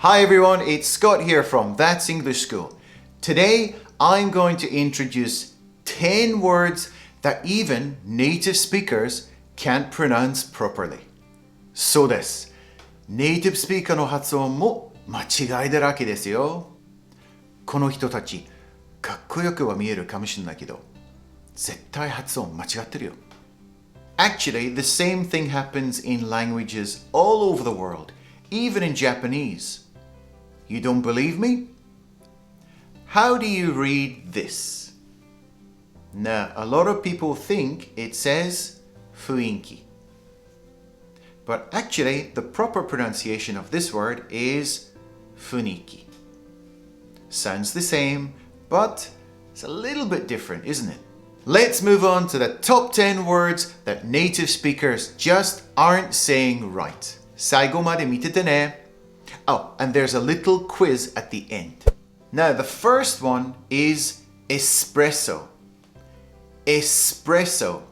Hi everyone, it's Scott here from That's English School. Today I'm going to introduce 10 words that even native speakers can't pronounce properly. そうです。ネイティブスピーカーの発音も間違いだらけですよ。この人たち、かっこよくは見えるかもしれないけど、絶対発音間違ってるよ。Actually, the same thing happens in languages all over the world, even in Japanese. You don't believe me? How do you read this? Now, a lot of people think it says 雰囲気. But actually, the proper pronunciation of this word is 雰囲気. Sounds the same, but it's a little bit different, isn't it? Let's move on to the top 10 words that native speakers just aren't saying right. 最後まで見ててね. Oh, and there's a little quiz at the end. Now, the first one is espresso. Espresso.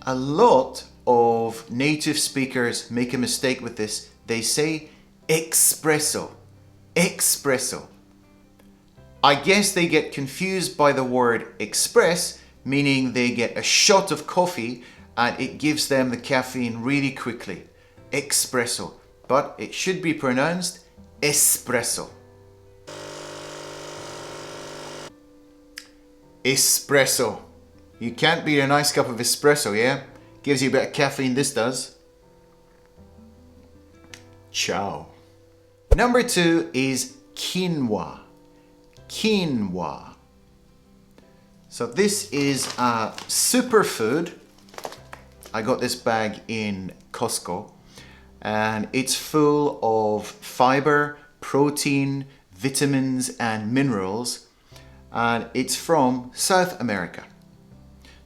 A lot of native speakers make a mistake with this. They say espresso. Espresso. I guess they get confused by the word express, meaning they get a shot of coffee and it gives them the caffeine really quickly. Espresso. But it should be pronounced espresso. Espresso. You can't beat a nice cup of espresso, yeah? Gives you a bit of caffeine, this does. Ciao. Number 2 is quinoa. Quinoa. So this is a superfood. I got this bag in Costco. And it's full of fiber, protein, vitamins and minerals, and it's from South America.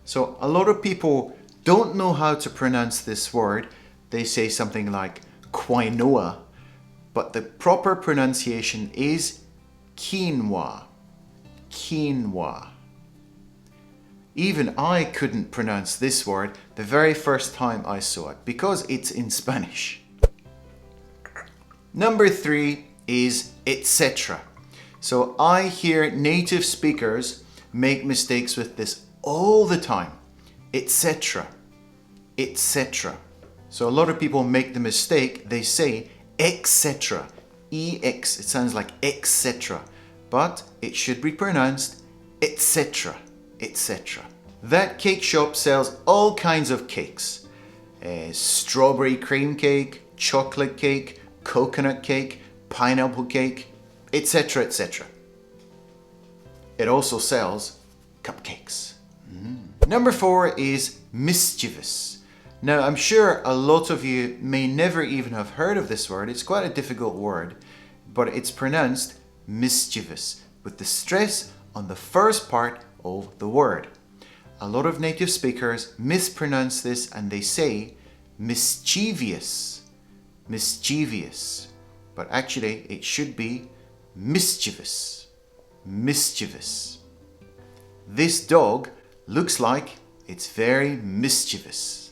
So a lot of people don't know how to pronounce this word. They say something like quinoa, but the proper pronunciation is quinoa. Quinoa. Even I couldn't pronounce this word the very first time I saw it because it's in Spanish. Number 3 is etc. So I hear native speakers make mistakes with this all the time. Etc. Etc. So a lot of people make the mistake, they say etc. EX, it sounds like etc. But it should be pronounced etc. Etc. That cake shop sells all kinds of cakes. Strawberry cream cake, chocolate cake, coconut cake, pineapple cake, etc. etc. It also sells cupcakes. Number 4 is mischievous. Now, I'm sure a lot of you may never even have heard of this word. It's quite a difficult word, but it's pronounced mischievous with the stress on the first part of the word. A lot of native speakers mispronounce this and they say mischievous. Mischievous. But actually it should be mischievous. Mischievous. This dog looks like it's very mischievous.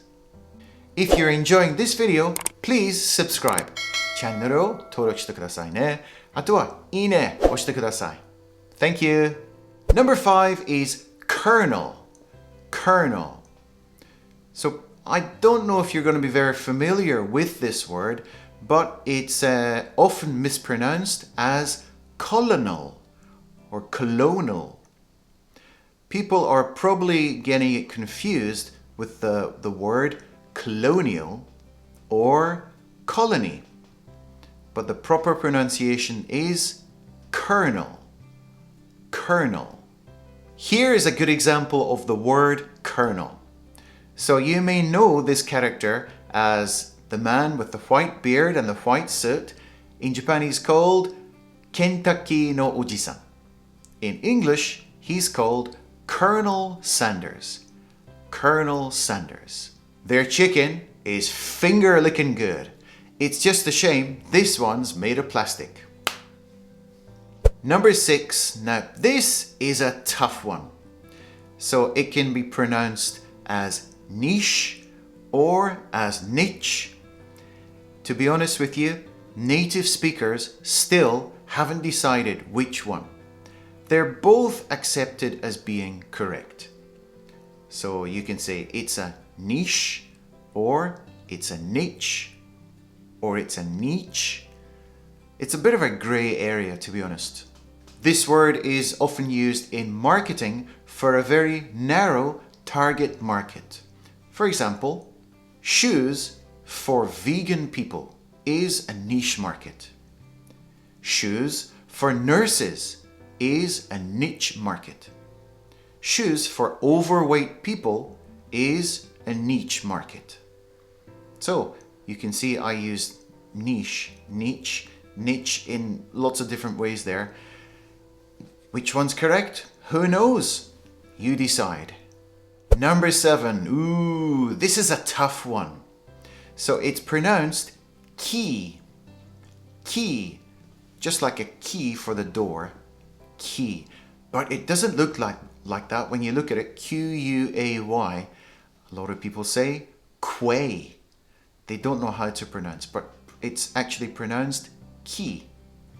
If you're enjoying this video, please subscribe. チャンネルを登録してくださいね。あとは、いいね押してください。Thank you. Number 5 is kernel. Kernel. So I don't know if you're going to be very familiar with this word, but it's often mispronounced as colonel or colonel. People are probably getting it confused with the word colonial or colony. But the proper pronunciation is kernel. Kernel. Here is a good example of the word kernel. So you may know this character as the man with the white beard and the white suit. In Japan he's called Kentaki no Oji-san. In English, he's called Colonel Sanders. Colonel Sanders. Their chicken is finger-licking good. It's just a shame this one's made of plastic. Number 6. Now this is a tough one. So it can be pronounced as niche or as niche. To be honest with you, native speakers still haven't decided which one. They're both accepted as being correct. So you can say it's a niche, or it's a niche, or it's a niche. It's a bit of a grey area, to be honest. This word is often used in marketing for a very narrow target market. For example, shoes for vegan people is a niche market. Shoes for nurses is a niche market. Shoes for overweight people is a niche market. So you can see I used niche in lots of different ways there. Which one's correct? Who knows? You decide. Number 7. Ooh, this is a tough one. So it's pronounced key. Key. Just like a key for the door. Key. But it doesn't look like that when you look at it. Q-U-A-Y. A lot of people say quay. They don't know how to pronounce, but it's actually pronounced key.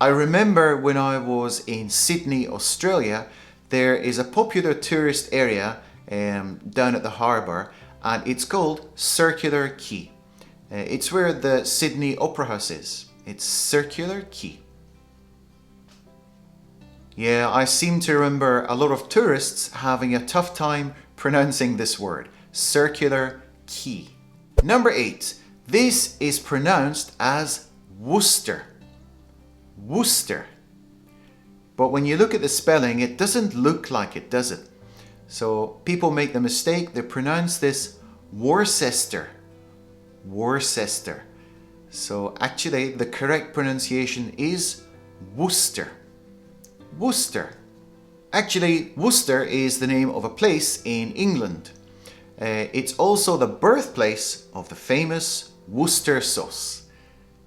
I remember when I was in Sydney, Australia, there is a popular tourist area down at the harbour, and it's called Circular Quay. It's where the Sydney Opera House is. It's Circular Quay. Yeah, I seem to remember a lot of tourists having a tough time pronouncing this word. Circular Quay. Number 8. This is pronounced as Worcester. Worcester. But when you look at the spelling, it doesn't look like it, does it? So people make the mistake, they pronounce this Worcester. Worcester. So actually the correct pronunciation is Worcester. Worcester. Actually, Worcester is the name of a place in England. It's also the birthplace of the famous Worcester sauce,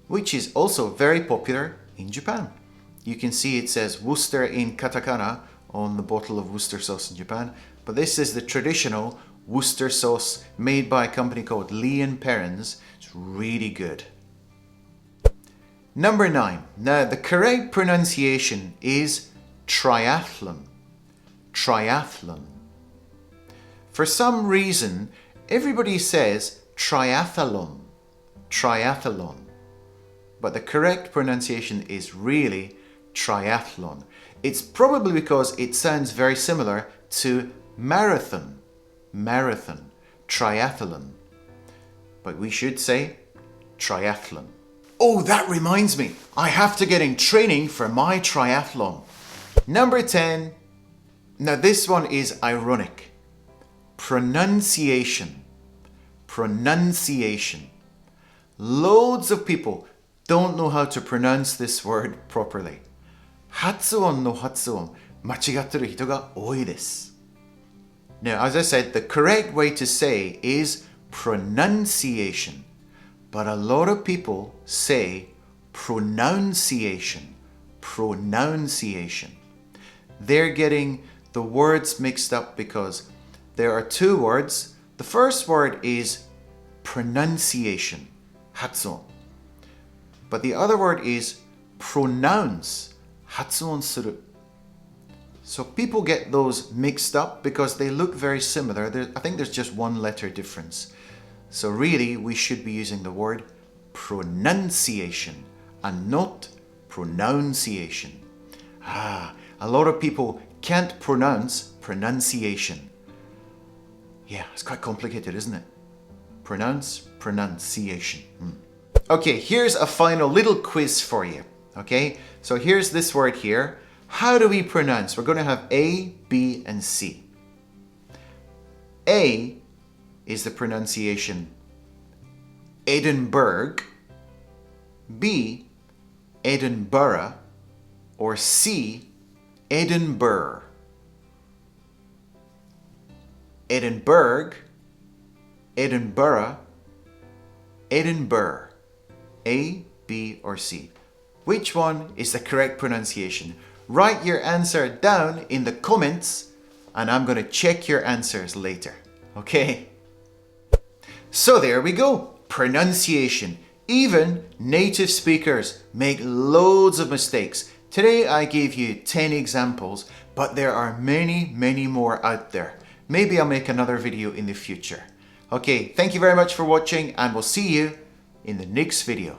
which is also very popular in Japan. You can see it says Worcester in katakana on the bottle of Worcester sauce in Japan, but this is the traditional Worcester sauce made by a company called Lee & Perrins. It's really good. Number 9. Now the correct pronunciation is triathlon. Triathlon. For some reason, everybody says triathlon. Triathlon. But the correct pronunciation is really triathlon. It's probably because it sounds very similar to marathon. Marathon. Triathlon. But we should say triathlon. Oh, that reminds me. I have to get in training for my triathlon. Number 10. Now this one is ironic. Pronunciation. Pronunciation. Loads of people don't know how to pronounce this word properly. 発音の発音、間違ってる人が多いです。Now, as I said, the correct way to say is pronunciation. But a lot of people say pronunciation. Pronunciation. They're getting the words mixed up because there are two words. The first word is pronunciation. 発音. But the other word is pronounce. 発音する. So people get those mixed up because they look very similar. I think there's just one letter difference. So really, we should be using the word pronunciation and not pronunciation. A lot of people can't pronounce pronunciation. Yeah, it's quite complicated, isn't it? Pronunciation. Okay, here's a final little quiz for you. Okay, so here's this word here. How do we pronounce? We're going to have A, B, and C. A is the pronunciation Edinburgh. B, Edinburgh. Or C, Edinburgh. Edinburgh, Edinburgh, Edinburgh. A, B, or C. Which one is the correct pronunciation? Write your answer down in the comments and I'm going to check your answers later. Okay? So there we go. Pronunciation. Even native speakers make loads of mistakes. Today I gave you 10 examples, but there are many, many more out there. Maybe I'll make another video in the future. Okay, thank you very much for watching, and we'll see you in the next video.